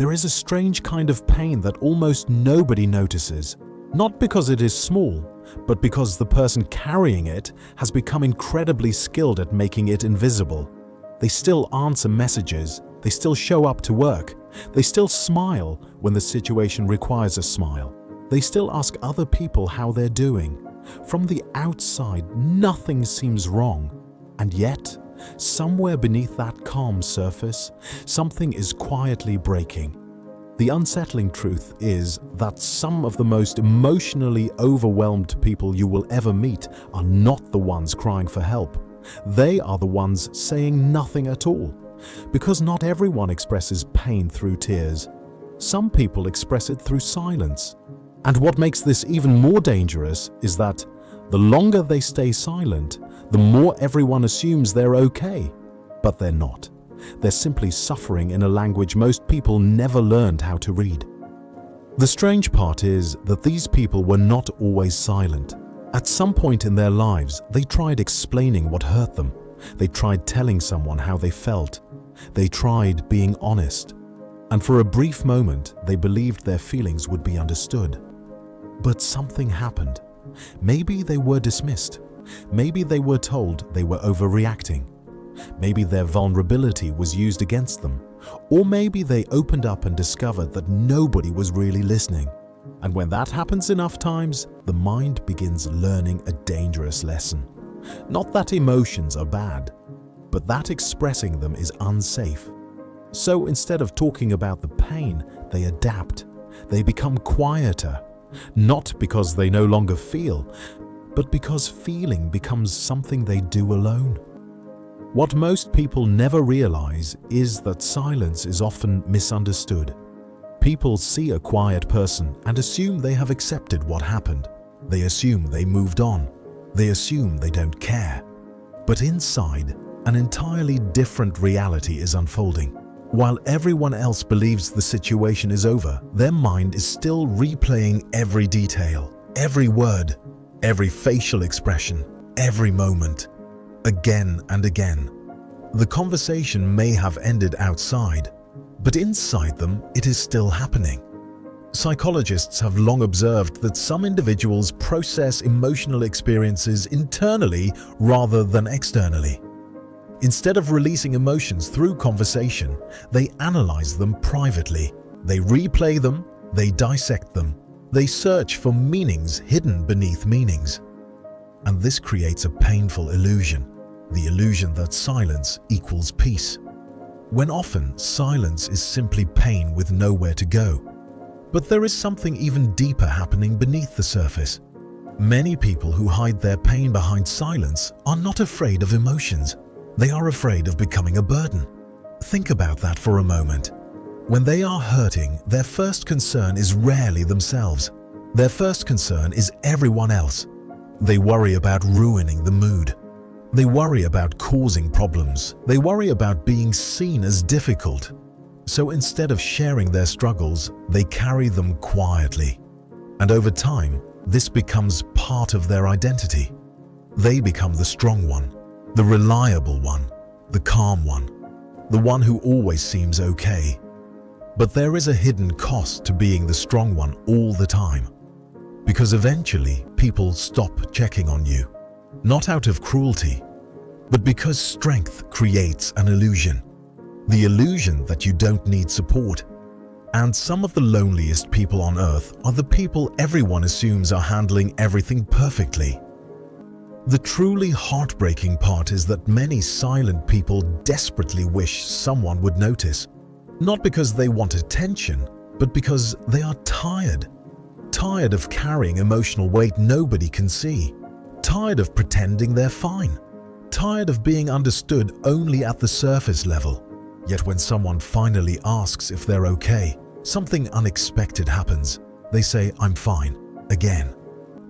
there is a strange kind of pain that almost nobody notices. Not because it is small, but because the person carrying it has become incredibly skilled at making it invisible. They still answer messages, they still show up to work, they still smile when the situation requires a smile. They still ask other people how they're doing. From the outside, nothing seems wrong. And yet, somewhere beneath that calm surface, something is quietly breaking. The unsettling truth is that some of the most emotionally overwhelmed people you will ever meet are not the ones crying for help. They are the ones saying nothing at all. Because not everyone expresses pain through tears. Some people express it through silence. And what makes this even more dangerous is that the longer they stay silent, the more everyone assumes they're okay. But they're not. They're simply suffering in a language most people never learned how to read. The strange part is that these people were not always silent. At some point in their lives, they tried explaining what hurt them. They tried telling someone how they felt. They tried being honest. And for a brief moment, they believed their feelings would be understood. But something happened. Maybe they were dismissed. Maybe they were told they were overreacting. Maybe their vulnerability was used against them. Or maybe they opened up and discovered that nobody was really listening. And when that happens enough times, the mind begins learning a dangerous lesson. Not that emotions are bad, but that expressing them is unsafe. So instead of talking about the pain, they adapt. They become quieter. Not because they no longer feel, but because feeling becomes something they do alone. What most people never realize is that silence is often misunderstood. People see a quiet person and assume they have accepted what happened. They assume they moved on. They assume they don't care. But inside, an entirely different reality is unfolding. While everyone else believes the situation is over, their mind is still replaying every detail, every word, every facial expression, every moment, again and again. The conversation may have ended outside, but inside them it is still happening. Psychologists have long observed that some individuals process emotional experiences internally rather than externally. Instead of releasing emotions through conversation, they analyze them privately. They replay them, they dissect them, they search for meanings hidden beneath meanings. And this creates a painful illusion, the illusion that silence equals peace, when often silence is simply pain with nowhere to go. But there is something even deeper happening beneath the surface. Many people who hide their pain behind silence are not afraid of emotions. They are afraid of becoming a burden. Think about that for a moment. When they are hurting, their first concern is rarely themselves. Their first concern is everyone else. They worry about ruining the mood. They worry about causing problems. They worry about being seen as difficult. So instead of sharing their struggles, they carry them quietly. And over time, this becomes part of their identity. They become the strong one, the reliable one, the calm one, the one who always seems okay. But there is a hidden cost to being the strong one all the time. Because eventually, people stop checking on you. Not out of cruelty, but because strength creates an illusion. The illusion that you don't need support. And some of the loneliest people on earth are the people everyone assumes are handling everything perfectly. The truly heartbreaking part is that many silent people desperately wish someone would notice. Not because they want attention, but because they are tired. Tired of carrying emotional weight nobody can see. Tired of pretending they're fine. Tired of being understood only at the surface level. Yet when someone finally asks if they're okay, something unexpected happens. They say, "I'm fine," again.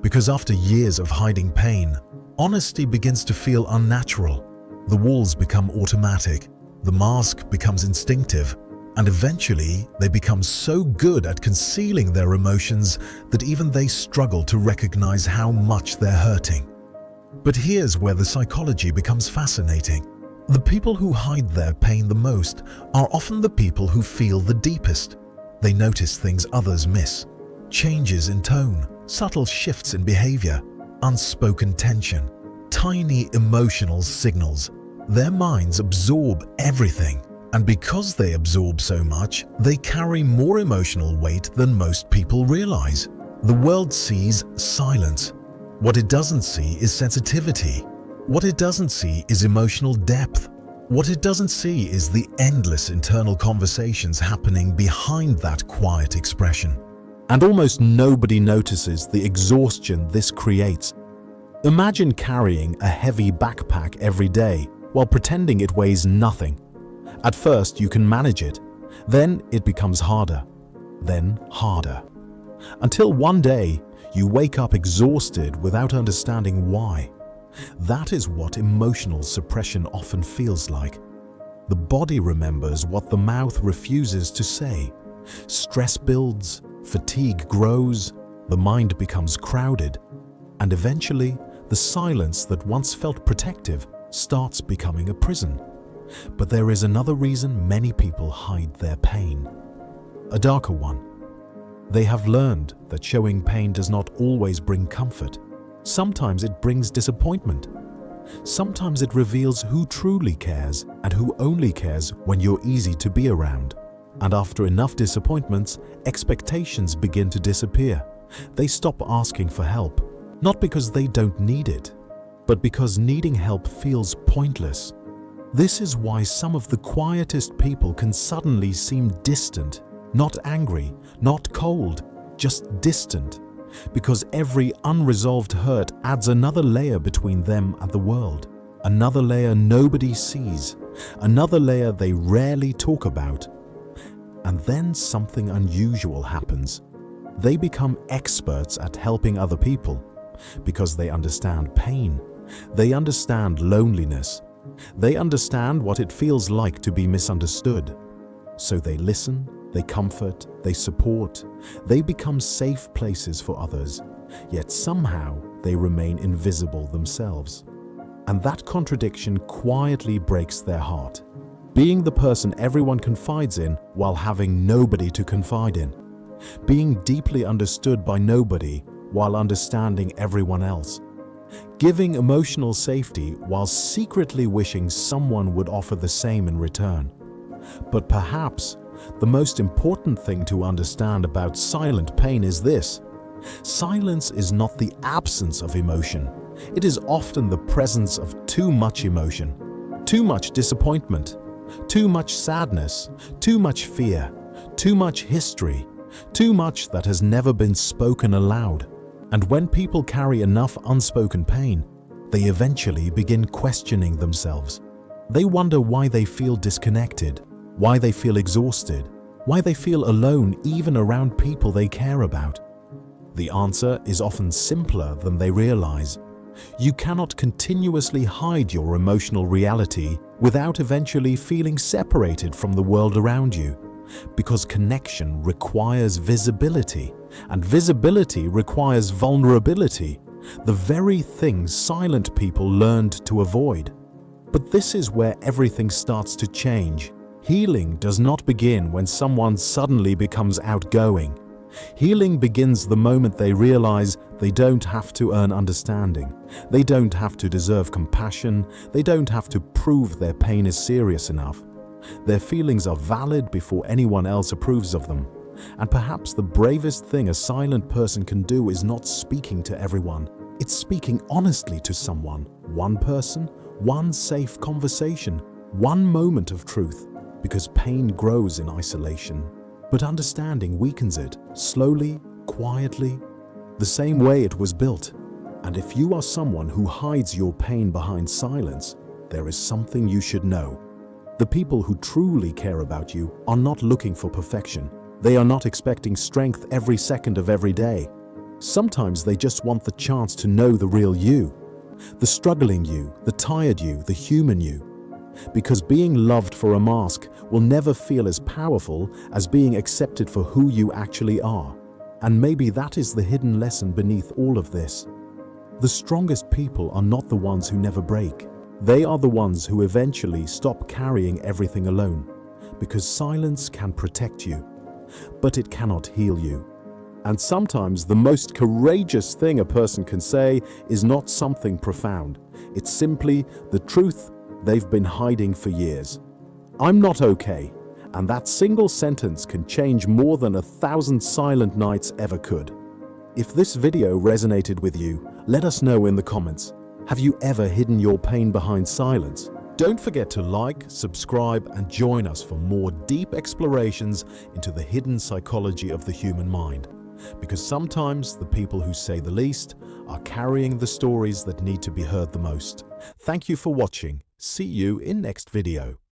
Because after years of hiding pain, honesty begins to feel unnatural. The walls become automatic. The mask becomes instinctive. And eventually, they become so good at concealing their emotions that even they struggle to recognize how much they're hurting. But here's where the psychology becomes fascinating. The people who hide their pain the most are often the people who feel the deepest. They notice things others miss: changes in tone, subtle shifts in behavior, unspoken tension, tiny emotional signals. Their minds absorb everything, and because they absorb so much, they carry more emotional weight than most people realize. The world sees silence. What it doesn't see is sensitivity. What it doesn't see is emotional depth. What it doesn't see is the endless internal conversations happening behind that quiet expression. And almost nobody notices the exhaustion this creates. Imagine carrying a heavy backpack every day while pretending it weighs nothing. At first you can manage it, then it becomes harder, then harder. Until one day you wake up exhausted without understanding why. That is what emotional suppression often feels like. The body remembers what the mouth refuses to say. Stress builds, fatigue grows, the mind becomes crowded, and eventually the silence that once felt protective starts becoming a prison. But there is another reason many people hide their pain. A darker one. They have learned that showing pain does not always bring comfort. Sometimes it brings disappointment. Sometimes it reveals who truly cares and who only cares when you're easy to be around. And after enough disappointments, expectations begin to disappear. They stop asking for help, not because they don't need it, but because needing help feels pointless. This is why some of the quietest people can suddenly seem distant, not angry, not cold, just distant. Because every unresolved hurt adds another layer between them and the world, another layer nobody sees, another layer they rarely talk about. And then something unusual happens. They become experts at helping other people because they understand pain, they understand loneliness, they understand what it feels like to be misunderstood. So they listen, they comfort, they support, they become safe places for others, yet somehow they remain invisible themselves. And that contradiction quietly breaks their heart. Being the person everyone confides in while having nobody to confide in. Being deeply understood by nobody while understanding everyone else. Giving emotional safety while secretly wishing someone would offer the same in return. But perhaps the most important thing to understand about silent pain is this: silence is not the absence of emotion. It is often the presence of too much emotion, too much disappointment, too much sadness, too much fear, too much history, too much that has never been spoken aloud. And when people carry enough unspoken pain, they eventually begin questioning themselves. They wonder why they feel disconnected, why they feel exhausted, why they feel alone even around people they care about. The answer is often simpler than they realize. You cannot continuously hide your emotional reality without eventually feeling separated from the world around you, because connection requires visibility, and visibility requires vulnerability, the very things silent people learned to avoid. But this is where everything starts to change. Healing does not begin when someone suddenly becomes outgoing. Healing begins the moment they realize they don't have to earn understanding, they don't have to deserve compassion, they don't have to prove their pain is serious enough. Their feelings are valid before anyone else approves of them. And perhaps the bravest thing a silent person can do is not speaking to everyone. It's speaking honestly to someone, one person, one safe conversation, one moment of truth. Because pain grows in isolation, but understanding weakens it, slowly, quietly, the same way it was built. And if you are someone who hides your pain behind silence, there is something you should know. The people who truly care about you are not looking for perfection. They are not expecting strength every second of every day. Sometimes they just want the chance to know the real you, the struggling you, the tired you, the human you. Because being loved for a mask will never feel as powerful as being accepted for who you actually are. And maybe that is the hidden lesson beneath all of this. The strongest people are not the ones who never break. They are the ones who eventually stop carrying everything alone, because silence can protect you, but it cannot heal you. And sometimes the most courageous thing a person can say is not something profound. It's simply the truth they've been hiding for years. I'm not okay. And that single sentence can change more than 1,000 silent nights ever could. If this video resonated with you, let us know in the comments. Have you ever hidden your pain behind silence? Don't forget to like, subscribe, and join us for more deep explorations into the hidden psychology of the human mind. Because sometimes the people who say the least are carrying the stories that need to be heard the most. Thank you for watching. See you in next video.